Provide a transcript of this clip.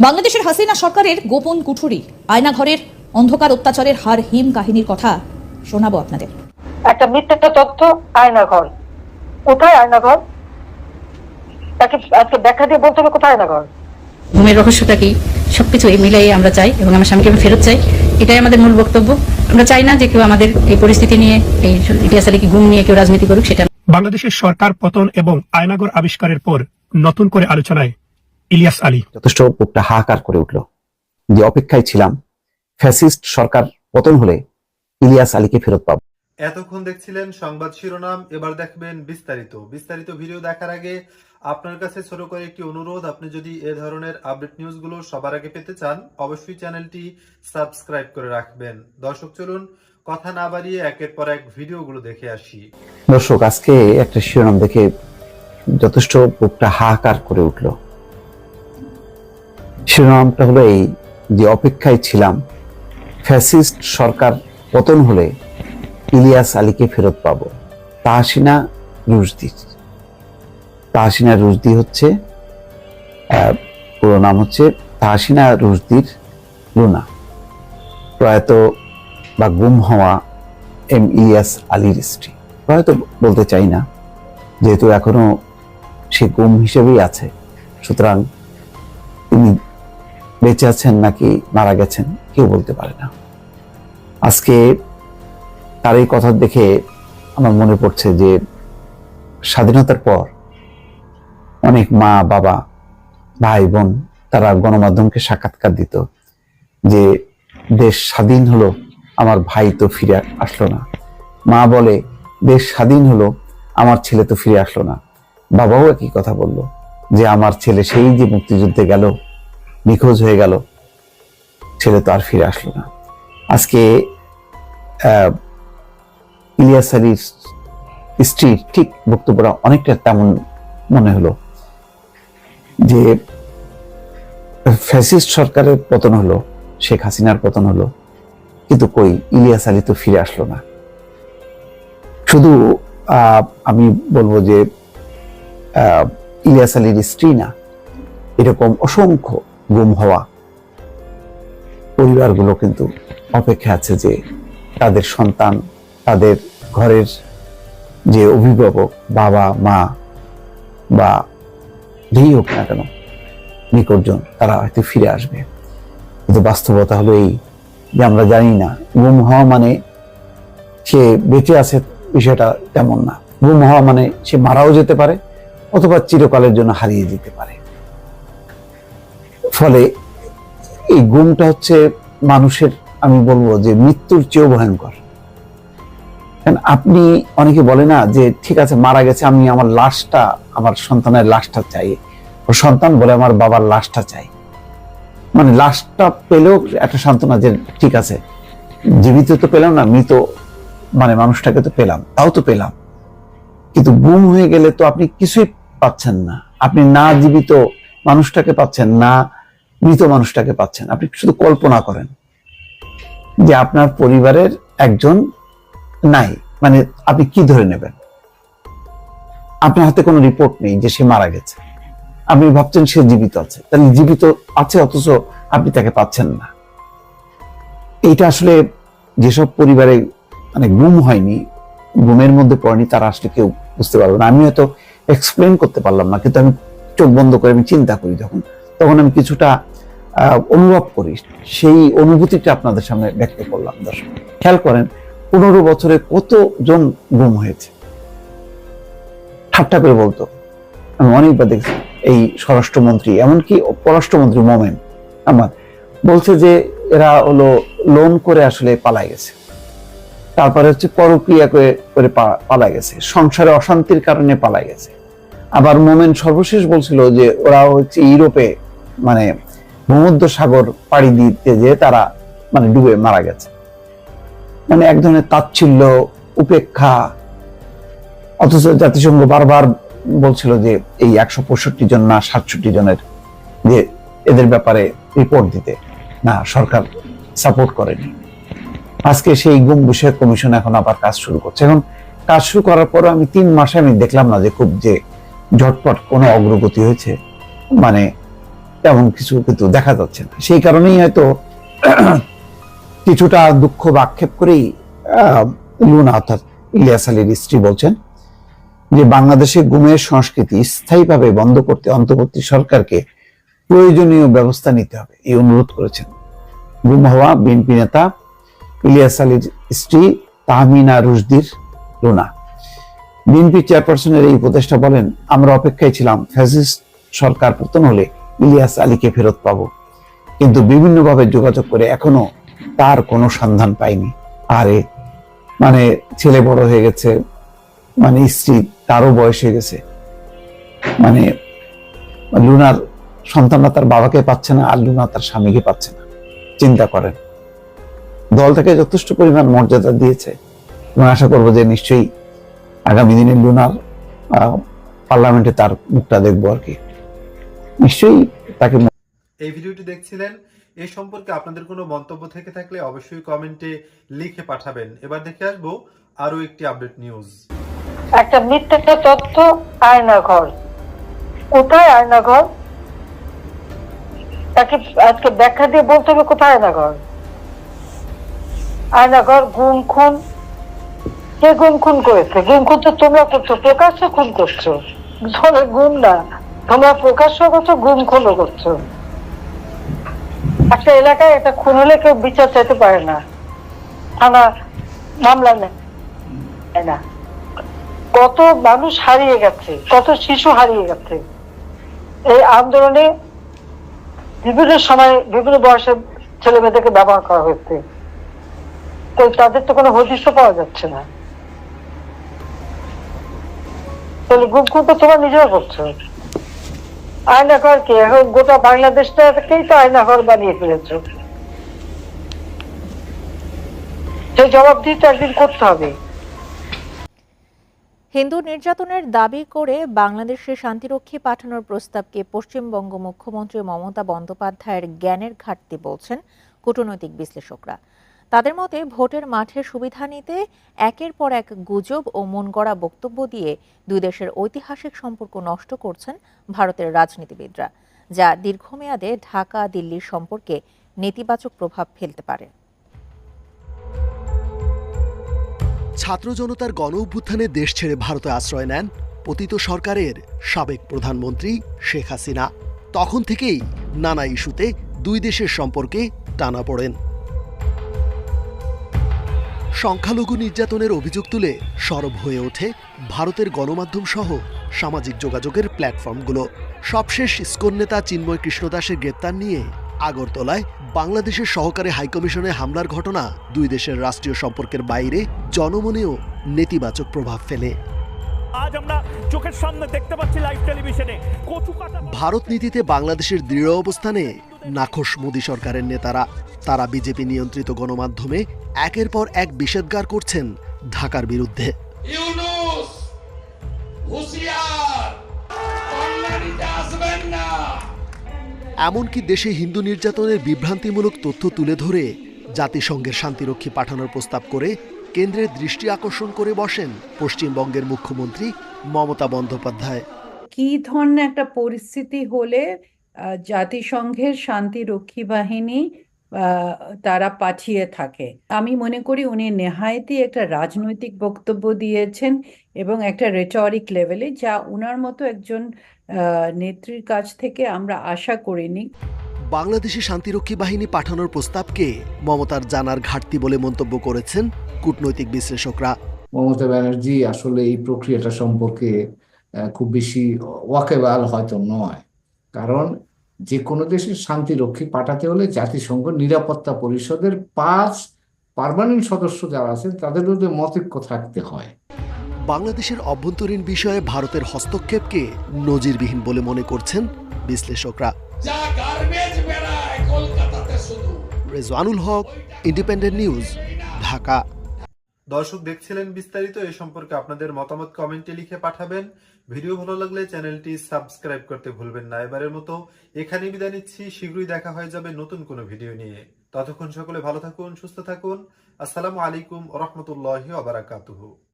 বাংলাদেশের হাসিনা সরকারের গোপন কুঠুরি আয়নাঘরের অন্ধকার অত্যাচারের হার হিম কাহিনীর কথা শোনাবো আপনাদের। একটা মিথ্যা তথ্য আয়নাঘর, কোথায় আয়নাঘর? তাকে আজকে দেখা দিয়ে বলতে হবে কোথায় আয়নাঘর। ঘুমের রহস্যটা কি সবকিছু মিলাই আমরা চাই এবং আমার স্বামীকে আমি ফেরত চাই, এটাই আমাদের মূল বক্তব্য। আমরা চাই না যে কেউ আমাদের এই পরিস্থিতি নিয়ে, এই ইলিয়াস আলীকে গুম নিয়ে কেউ রাজনীতি করুক। সেটা বাংলাদেশের সরকার পতন এবং আয়নাঘর আবিষ্কারের পর নতুন করে আলোচনায় ইলিয়াস আলী। যথেষ্ট বুকটা হাহাকার করে উঠল যে অপেক্ষায় ছিলাম ফ্যাসিস্ট সরকার পতন হলে ইলিয়াস আলীকে ফেরত পাবো। এতক্ষণ দেখছিলেন সংবাদ শিরোনাম, এবার দেখবেন বিস্তারিত ভিডিও দেখার আগে আপনার কাছে ছোট করে একটি অনুরোধ, আপনি যদি এ ধরনের আপডেট নিউজগুলো সবার আগে পেতে চান অবশ্যই চ্যানেলটি সাবস্ক্রাইব করে রাখবেন। দর্শক চলুন কথা না বাড়িয়ে একের পর এক ভিডিওগুলো দেখে আসি। দর্শক, আজকে একটা শিরোনাম দেখে যথেষ্ট বুকটা হাহাকার করে উঠল। শিরোনামটা হলো এই যে অপেক্ষায় ছিলাম ফ্যাসিস্ট সরকার পতন হলে ইলিয়াস আলীকে ফেরত পাবো। তাহসিনা রুশদি হচ্ছে পুরো নাম হচ্ছে তাহসিনা রুশদির লুনা, প্রয়াত বা গুম হওয়া ইলিয়াস আলীর স্ত্রী। প্রয়াত বলতে চাই না, যেহেতু এখনো সে গুম হিসেবেই আছে, সুতরাং তিনি বেঁচে আছেন নাকি মারা গেছেন কেউ বলতে পারে না। আজকে তার এই কথা দেখে আমার মনে পড়ছে যে স্বাধীনতার পর অনেক মা বাবা ভাই বোন তারা গণমাধ্যমকে সাক্ষাৎকার দিত যে দেশ স্বাধীন হলো, আমার ভাই তো ফিরে আসলো না। মা বলে দেশ স্বাধীন হলো, আমার ছেলে তো ফিরে আসলো না। বাবাও একই কথা বলল যে আমার ছেলে সেই যে মুক্তিযুদ্ধে গেল, নিখোঁজ হয়ে গেল, ছেলে তো আর ফিরে আসলো না। আজকে ইলিয়াস আলীর স্ত্রীর ঠিক বক্তব্যটা অনেকটা তেমন মনে হলো যে ফ্যাসিস্ট সরকারের পতন হলো, শেখ হাসিনার পতন হলো, কিন্তু কই ইলিয়াস আলী তো ফিরে আসলো না। শুধু আমি বলবো যে ইলিয়াস আলীর স্ত্রী না, এরকম অসংখ্য গুম হওয়া পরিবারগুলো কিন্তু অপেক্ষা আছে যে তাদের সন্তান, তাদের ঘরের যে অভিভাবক বাবা মা বা যেই হোক না কেন নিকটজন, তারা হয়তো ফিরে আসবে। কিন্তু বাস্তবতা হলো এই যে আমরা জানি না গুম হওয়া মানে সে বেঁচে আছে, বিষয়টা তেমন না। গুম হওয়া মানে সে মারাও যেতে পারে অথবা চিরকালের জন্য হারিয়ে যেতে পারে। ফলে এই গুমটা হচ্ছে মানুষের, আমি বলবো যে মৃত্যুর চেয়েও ভয়ঙ্কর। আপনি অনেকে বলে না যে ঠিক আছে মারা গেছে, আমি আমার লাশটা, আমার সন্তানের লাশটা চাই। ও সন্তান বলে আমার বাবার লাশটা চাই, মানে লাশটা পেলেও একটা সান্ত্বনা যে ঠিক আছে জীবিত তো পেলাম না, মৃত মানে মানুষটাকে তো পেলাম, তাও তো পেলাম। কিন্তু গুম হয়ে গেলে তো আপনি কিছুই পাচ্ছেন না। আপনি না জীবিত মানুষটাকে পাচ্ছেন না, মৃত মানুষটাকে পাচ্ছেন। আপনি শুধু কল্পনা করেন যে আপনার পরিবারের একজন নাই, মানে আপনি কি ধরে নেবেন? আপনার হাতে কোনো রিপোর্ট নেই যে সে মারা গেছে, আপনি ভাবছেন সে জীবিত আছে, তাহলে জীবিত আছে অথচ আপনি তাকে পাচ্ছেন না। এইটা আসলে যেসব পরিবারে মানে গুম হয়নি, গুমের মধ্যে পড়েনি, তারা আসলে কেউ বুঝতে পারবে না। আমি হয়তো এক্সপ্লেন করতে পারলাম না, কিন্তু আমি চোখ বন্ধ করে আমি চিন্তা করি তখন আমি কিছুটা অনুভব করি, সেই অনুভূতিটা আপনাদের সামনে ব্যক্ত করলাম। দর্শক খেয়াল করেন, 15 বছরে কতজন গুম হয়েছে। ঠাট্টা করে বলতো, আমি অনেকবার দেখছি এই স্বরাষ্ট্রমন্ত্রী, এমনকি পররাষ্ট্রমন্ত্রী মোমেন আমার বলছে যে এরা হলো লোন করে আসলে পালায় গেছে, তারপরে হচ্ছে পরক্রিয়া করে পালায় গেছে, সংসারে অশান্তির কারণে পালায় গেছে। আবার মোমেন সর্বশেষ বলছিল যে ওরা হচ্ছে ইউরোপে মানে ভূমধ্য সাগর পাড়ি দিতে যেয়ে তারা মানে ডুবে মারা গেছে। মানে এক ধরনের তাচ্ছিল্য, উপেক্ষা। অথচ জাতিসংঘ বারবার বলছিল যে এই 165 জন না 67 জনের যে এদের ব্যাপারে রিপোর্ট দিতে, না সরকার সাপোর্ট করেনি। আজকে সেই গুম বিষয়ক কমিশন এখন আবার কাজ শুরু করছে। এখন কাজ শুরু করার পর আমি 3 মাসে আমি দেখলাম না যে খুব যে ঝটপট কোনো অগ্রগতি হয়েছে। মানে তেমন কিছু কিন্তু দেখা যাচ্ছে না। সেই কারণেই হয়তো কিছুটা দুঃখ বা আক্ষেপ করেই লুনা অর্থাৎ ইলিয়াস আলীর স্ত্রী বলছেন যে বাংলাদেশে গুমের সংস্কৃতি স্থায়ীভাবে বন্ধ করতে অন্তর্বর্তী সরকারকে প্রয়োজনীয় ব্যবস্থা নিতে হবে এই অনুরোধ করেছেন গুম হওয়া বিএনপি নেতা ইলিয়াস আলীর স্ত্রী তাহমিনা রুশদির লুনা। বিএনপি চেয়ারপারসনের এই উপদেষ্টা বলেন, আমরা অপেক্ষায় ছিলাম ফ্যাসিস্ট সরকার পতন হলে ইলিয়াস আলীকে ফেরত পাবো, কিন্তু বিভিন্নভাবে যোগাযোগ করে এখনো তার কোনো সন্ধান পাইনি। আরে মানে ছেলে বড় হয়ে গেছে, মানে স্ত্রী তারও বয়স হয়ে গেছে, মানে লুনার সন্তানরা তার বাবাকে পাচ্ছে না আর লুনা তার স্বামীকে পাচ্ছে না। চিন্তা করেন, দল থেকে যথেষ্ট পরিমাণ মর্যাদা দিয়েছে এবং আশা করবো যে নিশ্চয়ই আগামী দিনে লুনার পার্লামেন্টে তার মুখটা দেখবো আর কি, নিশ্চয়ই তাকে। এই ভিডিওটি দেখছিলেন, এই সম্পর্কে আপনাদের কোনো মন্তব্য থেকে থাকলে অবশ্যই কমেন্টে লিখে পাঠাবেন। এবার দেখে আসবো আরো একটি আপডেট নিউজ। একটা মিথ্যা তথ্য আয়নাঘর, কোথায় আয়নাঘর? তাকে আজকে ব্যাখ্যা দিয়ে বলতে হবে কোথায় আয়নাঘর। আয়নাঘর গুম খুন, কে গুম খুন করেছে? গুম খুন তো তোমরা করছো, প্রকাশ্য খুন করছো। ধরে গুম না, তোমরা প্রকাশ্য করছো, গুম খুনও করছো। একটা এলাকায় একটা খুন হলে কেউ বিচার চাইতে পারে না, থানা মামলা নেয় না। কত মানুষ হারিয়ে গেছে, কত শিশু হারিয়ে গেছে এই আন্দোলনে। বিভিন্ন সময় বিভিন্ন বয়সের ছেলে মেয়েদেরকে ব্যবহার করা হয়েছে, তো তাদের তো কোনো হদিশ পাওয়া যাচ্ছে না। তাহলে গুম খুন তো তোমরা নিজেরা করছো। আয়নাঘর কি? এখন গোটা বাংলাদেশটাকেই তো আয়নাঘর বানিয়ে ফেলেছো। সেই জবাবদিহি তো একদিন করতে হবে। হিন্দু নির্যাতনের দাবি করে বাংলাদেশে শান্তিরক্ষী পাঠানোর প্রস্তাবকে পশ্চিমবঙ্গ মুখ্যমন্ত্রী মমতা বন্দ্যোপাধ্যায়ের জ্ঞানের ঘাটতি বলছেন কূটনৈতিক বিশ্লেষকরা। তাদের মতে ভোটের মাঠে সুবিধা নিতে একের পর এক গুজব ও মনগড়া বক্তব্য দিয়ে দুই দেশের ঐতিহাসিক সম্পর্ক নষ্ট করছেন ভারতের রাজনীতিবিদরা, যা দীর্ঘমেয়াদে ঢাকা দিল্লির সম্পর্কে নেতিবাচক প্রভাব ফেলতে পারে। ছাত্র জনতার গণ অভ্যুত্থানে দেশ ছেড়ে ভারতে আশ্রয় নেন পতিত সরকারের সাবেক প্রধানমন্ত্রী শেখ হাসিনা। তখন থেকেই নানা ইস্যুতে দুই দেশের সম্পর্কে টানাপোড়েন। সংখ্যালঘু নির্যাতনের অভিযোগ তুলে সরব হয়ে ওঠে ভারতের গণমাধ্যম সহ সামাজিক যোগাযোগের প্ল্যাটফর্মগুলো। সবশেষ ইসকন নেতা চিন্ময় কৃষ্ণদাসের গ্রেপ্তার নিয়ে আগরতলায় বাংলাদেশের সহকারী হাইকমিশনে হামলার ঘটনা দুই দেশের রাষ্ট্রীয় সম্পর্কের বাইরে জনমনেও নেতিবাচক প্রভাব ফেলে। আজ আমরা চোখের সামনে দেখতে পাচ্ছি লাইভ টেলিভিশনে ভারত নীতিতে বাংলাদেশের দৃঢ় অবস্থানে নাখোশ মোদী সরকারের নেতারা। তারা বিজেপি নিয়ন্ত্রিত গণমাধ্যমে একের পর এক বিষেধগার করছেন ঢাকার বিরুদ্ধে। এমনকি দেশে হিন্দু নির্যাতনের বিভ্রান্তিমূলক তথ্য তুলে ধরে জাতিসংঘের শান্তিরক্ষী পাঠানোর প্রস্তাব করে কেন্দ্রের দৃষ্টি আকর্ষণ করে বসেন পশ্চিমবঙ্গের মুখ্যমন্ত্রী মমতা বন্দ্যোপাধ্যায়। কি ধরনের একটা পরিস্থিতি হলে জাতিসংঘের শান্তিরক্ষী বাহিনী তারা পাঠিয়ে থাকে? আমি মনে করি উনি নেহায়েতই একটা রাজনৈতিক বক্তব্য দিয়েছেন এবং একটা রেটরিক লেভেলে, যা উনার মতো একজন নেত্রীর কাছ থেকে আমরা আশা করিনি। বাংলাদেশে শান্তিরক্ষী বাহিনী পাঠানোর প্রস্তাবকে মমতার জানার ঘাটতি বলে মন্তব্য করেছেন কূটনৈতিক বিশ্লেষকরা। মমতা ব্যানার্জি আসলে এই প্রক্রিয়াটা সম্পর্কে খুব বেশি ওয়াকেবহাল হয়তো নয়, কারণ যে কোনো দেশের শান্তিরক্ষী পাঠাতে হলে জাতিসংঘ নিরাপত্তা পরিষদের 5 পার্মানেন্ট সদস্য যারা আছেন তাদের মধ্যে মতৈক্য থাকতে হয়। বাংলাদেশের অভ্যন্তরীণ বিষয়ে ভারতের হস্তক্ষেপকে নজিরবিহীন বলে মনে করছেন বিশ্লেষকরা। রেজওয়ানুল হক, ইন্ডিপেন্ডেন্ট নিউজ, ঢাকা। দর্শক দেখছিলেন বিস্তারিত। এই সম্পর্কে আপনাদের মতামত কমেন্টে লিখে পাঠাবেন। ভিডিও ভালো লাগলে চ্যানেলটি সাবস্ক্রাইব করতে ভুলবেন না। এবারের মতো এখানেই বিদায় নিচ্ছি। শীঘ্রই দেখা হয়ে যাবে নতুন কোনো ভিডিও নিয়ে। ততক্ষণ সকলে ভালো থাকুন, সুস্থ থাকুন। আসসালামু আলাইকুম ওয়া রাহমাতুল্লাহি ওয়া বারাকাতুহু।